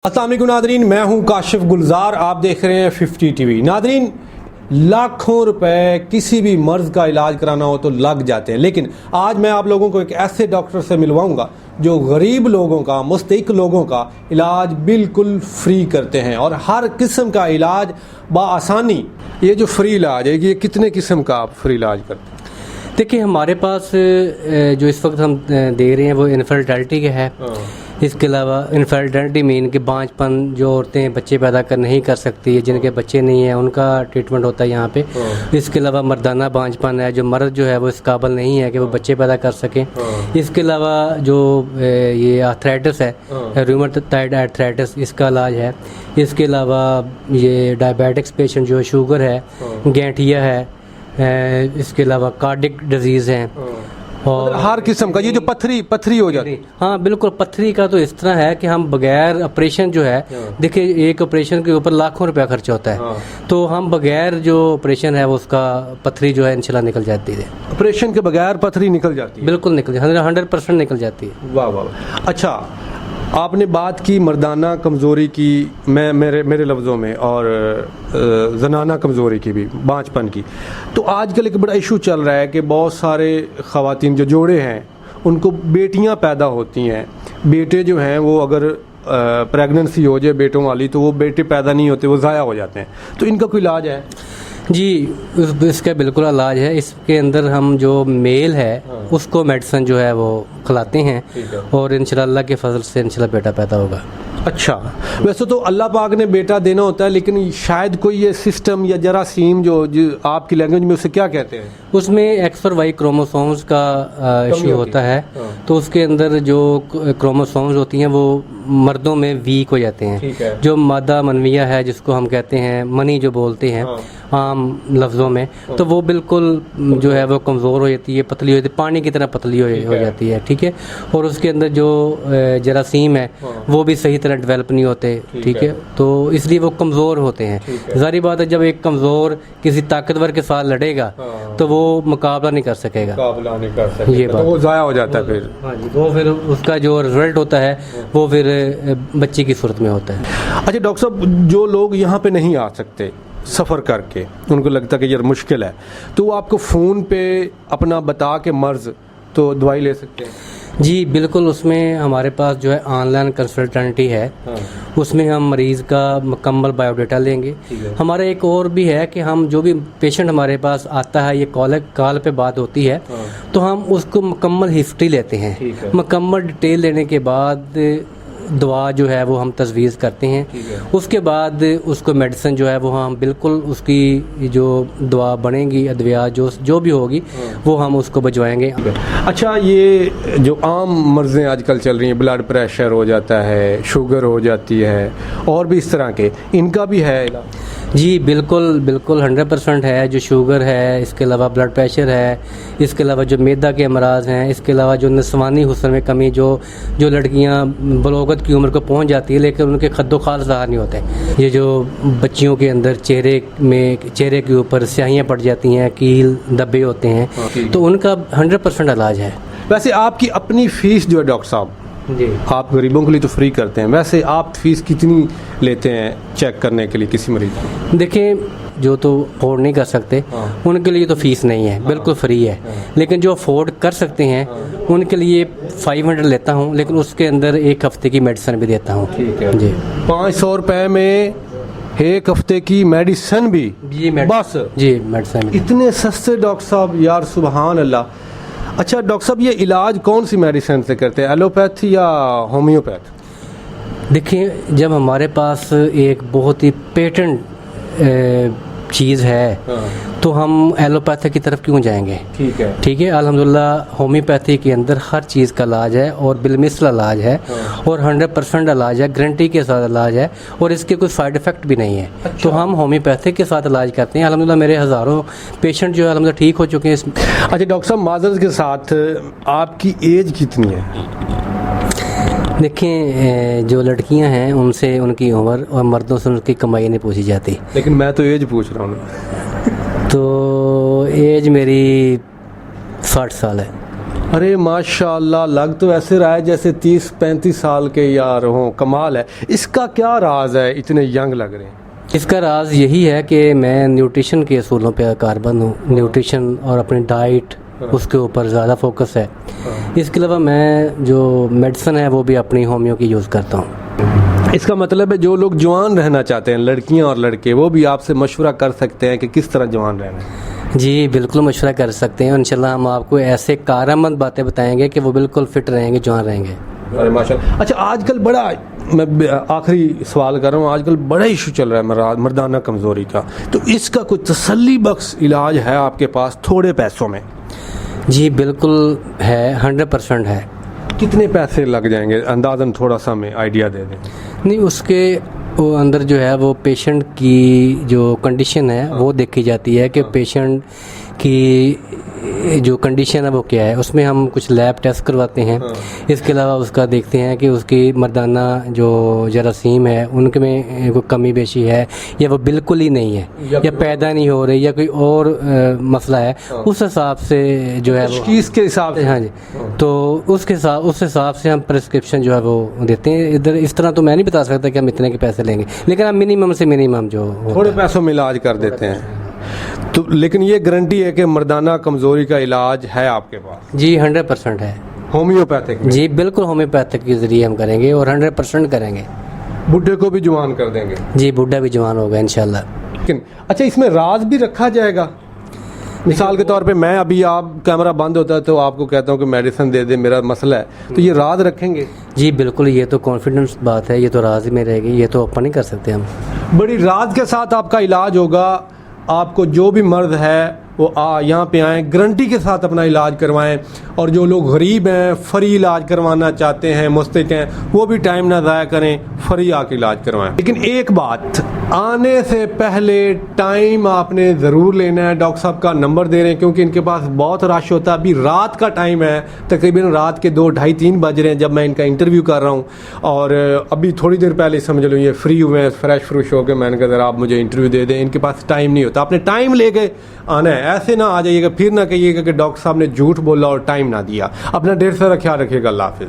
अस्सलाम वालेकुम नादरीन, मैं हूं काशिफ गुलजार। आप देख रहे हैं 50 टीवी। नादरीन, लाखों रुपए किसी भी मर्ज का इलाज कराना हो तो लग जाते हैं, लेकिन आज मैं आप लोगों को एक ऐसे डॉक्टर से मिलवाऊंगा जो गरीब लोगों का, मुस्तहिक लोगों का इलाज बिल्कुल फ्री करते हैं और हर किस्म का इलाज बआसानी। ये जो फ्री इलाज है, ये कितने किस्म का आप फ्री इलाज करते हैं? देखिए, हमारे पास जो इस वक्त हम दे रहे हैं वो इनफर्टिलिटी का है। इसके अलावा इनफर्टिलिटी मीन कि बांझपन, जो औरतें बच्चे पैदा कर नहीं कर सकती, जिनके बच्चे नहीं हैं, उनका ट्रीटमेंट होता है यहाँ पे। इसके अलावा मर्दाना बांझपन है, जो मर्द जो है वो इस काबिल नहीं है कि वो बच्चे पैदा कर सकें। इसके अलावा जो ये आर्थराइटिस है, रूमेटॉइड आर्थराइटिस, इसका इलाज है। इसके अलावा ये डायबिटिक्स पेशेंट जो शुगर है, गैंठिया है, इसके अलावा कार्डिक डिजीज़ हैं और हर किस्म का। ये जो पथरी हो जाती है, हाँ बिल्कुल, पथरी का तो इस तरह है कि हम बगैर ऑपरेशन जो है, देखिए एक ऑपरेशन के ऊपर लाखों रुपया खर्चा होता है, तो हम बगैर जो ऑपरेशन है वो उसका पथरी जो है इंशाल्लाह निकल जाती है। ऑपरेशन के बगैर पथरी निकल जाती है? बिल्कुल निकल, 100% निकल जाती है। वाह वाह। अच्छा, आपने बात की मर्दाना कमज़ोरी की, मेरे लफ्ज़ों में, और ज़नाना कमज़ोरी की भी, बांझपन की। तो आजकल एक बड़ा इशू चल रहा है कि बहुत सारे ख़वातीन जो जोड़े हैं उनको बेटियां पैदा होती हैं, बेटे जो हैं वो अगर प्रेगनेंसी हो जाए बेटों वाली तो वो बेटे पैदा नहीं होते, वो ज़ाया हो जाते हैं। तो इनका कोई इलाज है? जी, इसका बिल्कुल इलाज है। इसके अंदर हम जो मेल है उसको मेडिसिन जो है वो खिलाते हैं और इंशाल्लाह के फजल से इंशाल्लाह बेटा पैदा होगा। अच्छा, वैसे तो अल्लाह पाक ने बेटा देना होता है, लेकिन शायद कोई ये सिस्टम या जरासीम जो आपकी लैंग्वेज में उसे क्या कहते हैं, उसमें एक्स और वाई क्रोमोसोम्स का इशू होता है। तो उसके अंदर जो क्रोमोसोम्स होती हैं वो मर्दों में वीक हो जाते हैं। जो मादा मनविया है, जिसको हम कहते हैं मनी जो बोलते हैं आम लफ्ज़ों में, तो वो बिल्कुल जो है वो कमज़ोर हो जाती है, पतली हो जाती है, पानी की तरह पतली हो जाती है। ठीक है। और उसके अंदर जो जरासीम है वो भी सही तरह डेवलप नहीं होते। ठीक है। तो इसलिए वो कमज़ोर होते हैं। ज़ाहिर बात है, जब एक कमज़ोर किसी ताकतवर के साथ लड़ेगा तो वो मुकाबला नहीं कर सकेगा, ये बात, तो वो ज़ाया हो जाता है फिर। हाँ जी, वो फिर उसका जो रिजल्ट होता है वो फिर बच्चे की सूरत में होता है। अच्छा डॉक्टर साहब, जो लोग यहाँ पे नहीं आ सकते सफ़र करके, उनको लगता है कि यार मुश्किल है, तो वो आपको फ़ोन पे अपना बता के मर्ज़ तो दवाई ले सकते हैं? जी बिल्कुल, उसमें हमारे पास जो है ऑनलाइन कंसल्टेंटी है। उसमें हम मरीज़ का मुकम्मल बायोडाटा लेंगे। हमारा एक और भी है कि हम जो भी पेशेंट हमारे पास आता है, ये कॉल पे बात होती है, तो हम उसको मुकम्मल हिस्ट्री लेते हैं। मुकम्मल डिटेल लेने के बाद दवा जो है वो हम तजवीज़ करते हैं। उसके बाद उसको मेडिसिन जो है वो हम बिल्कुल उसकी जो दवा बनेगी, अद्विया जो भी होगी वो हम उसको भिजवाएंगे। अच्छा, ये जो आम मर्ज़ें आजकल चल रही हैं, ब्लड प्रेशर हो जाता है, शुगर हो जाती है, और भी इस तरह के, इनका भी है इलाज? जी बिल्कुल 100% है। जो शुगर है, इसके अलावा ब्लड प्रेशर है, इसके अलावा जो मैदा के अमराज हैं, इसके अलावा जो नस्वानी हुस्न में कमी, जो लड़कियां बलोगत की उम्र को पहुंच जाती है लेकिन उनके खद्दो खाल ज़ाहिर नहीं होते, ये जो बच्चियों के अंदर चेहरे के ऊपर स्याहियाँ पड़ जाती हैं, कील धब्बे होते हैं, तो उनका 100% इलाज है। वैसे आपकी अपनी फ़ीस जो है डॉक्टर साहब, जी, आप गरीबों के लिए तो फ्री करते हैं, वैसे आप फीस कितनी लेते हैं चेक करने के लिए किसी मरीज को? देखिए, जो तो अफोर्ड नहीं कर सकते उनके लिए तो फीस नहीं है, बिल्कुल फ्री है। लेकिन जो अफोर्ड कर सकते हैं उनके लिए 500 लेता हूँ, लेकिन उसके अंदर एक हफ्ते की मेडिसिन भी देता हूँ। ठीक है जी, 500 रुपये में एक हफ्ते की मेडिसिन भी? जी बस? जी, मेडिसिन। इतने सस्ते डॉक्टर साहब, यार सुबहान अल्लाह। अच्छा डॉक्टर साहब, ये इलाज कौन सी मेडिसिन से करते हैं, एलोपैथी या होम्योपैथ? देखिए, जब हमारे पास एक बहुत ही पेटेंट चीज़ है तो हम एलोपैथी की तरफ क्यों जाएंगे? ठीक है। अल्हम्दुलिल्लाह होम्योपैथी के अंदर हर चीज़ का इलाज है और बिलमिसल इलाज है और 100% इलाज है, गारंटी के साथ इलाज है और इसके कोई साइड इफ़ेक्ट भी नहीं है। अच्छा। तो हम होम्योपैथी के साथ इलाज करते हैं। अल्हम्दुलिल्लाह मेरे हज़ारों पेशेंट जो है अल्हम्दुलिल्लाह ठीक हो चुके हैं। अच्छा डॉक्टर साहब, माज़रत के साथ आपकी एज कितनी है? देखिए, जो लड़कियां हैं उनसे उनकी उम्र और मर्दों से उनकी कमाई नहीं पूछी जाती। लेकिन मैं तो एज पूछ रहा हूँ। तो एज मेरी 60 साल है। अरे माशाल्लाह, लग तो ऐसे रहा है जैसे 30-35 साल के यार हों। कमाल है। इसका क्या राज है, इतने यंग लग रहे हैं? इसका राज यही है कि मैं न्यूट्रिशन के असूलों पे कारबंद हूँ। न्यूट्रिशन और अपनी डाइट उसके ऊपर ज़्यादा फोकस है। इसके अलावा मैं जो मेडिसिन है वो भी अपनी होमियो की यूज़ करता हूँ। इसका मतलब है जो लोग जवान रहना चाहते हैं, लड़कियां और लड़के, वो भी आपसे मशवरा कर सकते हैं कि किस तरह जवान रहना है? जी बिल्कुल मशवरा कर सकते हैं। इंशाल्लाह हम आपको ऐसे कारआमद बातें बताएंगे कि वो बिल्कुल फिट रहेंगे, जवान रहेंगे। अरे माशाल्लाह। अच्छा, आजकल बड़ा, मैं आखिरी सवाल कर रहा हूँ, आजकल बड़ा इशू चल रहा है मर्दाना कमज़ोरी का, तो इसका कोई तसल्ली बख्श इलाज है आपके पास थोड़े पैसों में? जी बिल्कुल है, 100% है। कितने पैसे लग जाएंगे अंदाज़न, थोड़ा सा हमें आइडिया दे दें। नहीं, उसके वो अंदर जो है वो पेशेंट की जो कंडीशन है वो देखी जाती है कि पेशेंट की जो कंडीशन है वो क्या है। उसमें हम कुछ लैब टेस्ट करवाते हैं। इसके अलावा उसका देखते हैं कि उसकी मर्दाना जो जरासीम है उनके में कोई कमी बेशी है या वो बिल्कुल ही नहीं है या पैदा नहीं हो रही या कोई और मसला है। उस हिसाब से जो है वो के हिसाब से, हाँ जी, तो उस हिसाब से हम प्रिस्क्रिप्शन जो है वो देते हैं। इधर इस तरह तो मैं नहीं बता सकता कि हम इतने के पैसे लेंगे, लेकिन हम मिनिमम से मिनिमम जो थोड़े पैसों में इलाज कर देते हैं। तो लेकिन ये गारंटी है कि मर्दाना कमज़ोरी का इलाज है आपके पास? जी 100% है। होम्योपैथिक? जी बिल्कुल होम्योपैथिक के ज़रिए हम करेंगे और 100% करेंगे। बुढ़े को भी जवान कर देंगे? जी बुढ़ा भी जवान होगा इंशाल्लाह। लेकिन अच्छा, इसमें राज भी रखा जाएगा? मिसाल के तौर पे मैं अभी, आप कैमरा बंद होता है तो आपको कहता हूँ कि मेडिसिन दे दे, मेरा मसला है, तो ये राज रखेंगे? जी बिल्कुल, ये तो कॉन्फिडेंस बात है, ये तो राज में रहेगी, ये तो अपन नहीं कर सकते हम। बड़ी राज के साथ आपका इलाज होगा। आपको जो भी मर्द है वो यहाँ पे आएँ, गारंटी के साथ अपना इलाज करवाएं। और जो लोग गरीब हैं, फ्री इलाज करवाना चाहते हैं, मुस्तक हैं, वो भी टाइम ना ज़ाया करें, फ्री आके इलाज करवाएं। लेकिन एक बात, आने से पहले टाइम आपने ज़रूर लेना है। डॉक्टर साहब का नंबर दे रहे हैं क्योंकि इनके पास बहुत रश होता है। अभी रात का टाइम है, तकरीबन रात के 2, 2:30, 3 बज रहे हैं जब मैं इनका इंटरव्यू कर रहा हूँ। और अभी थोड़ी देर पहले समझ लो ये फ्री हुए हैं, फ्रेश फ्रूश हो के। मैंने कहा ज़रा आप मुझे इंटरव्यू दे दें। इनके पास टाइम नहीं होता, आपने टाइम लेके आना है। ऐसे ना आ जाइएगा, फिर ना कहिएगा कि डॉक्टर साहब ने झूठ बोला और टाइम ना दिया। अपना ढेर सारा ख्याल रखिएगा। अल्लाह हाफिज़।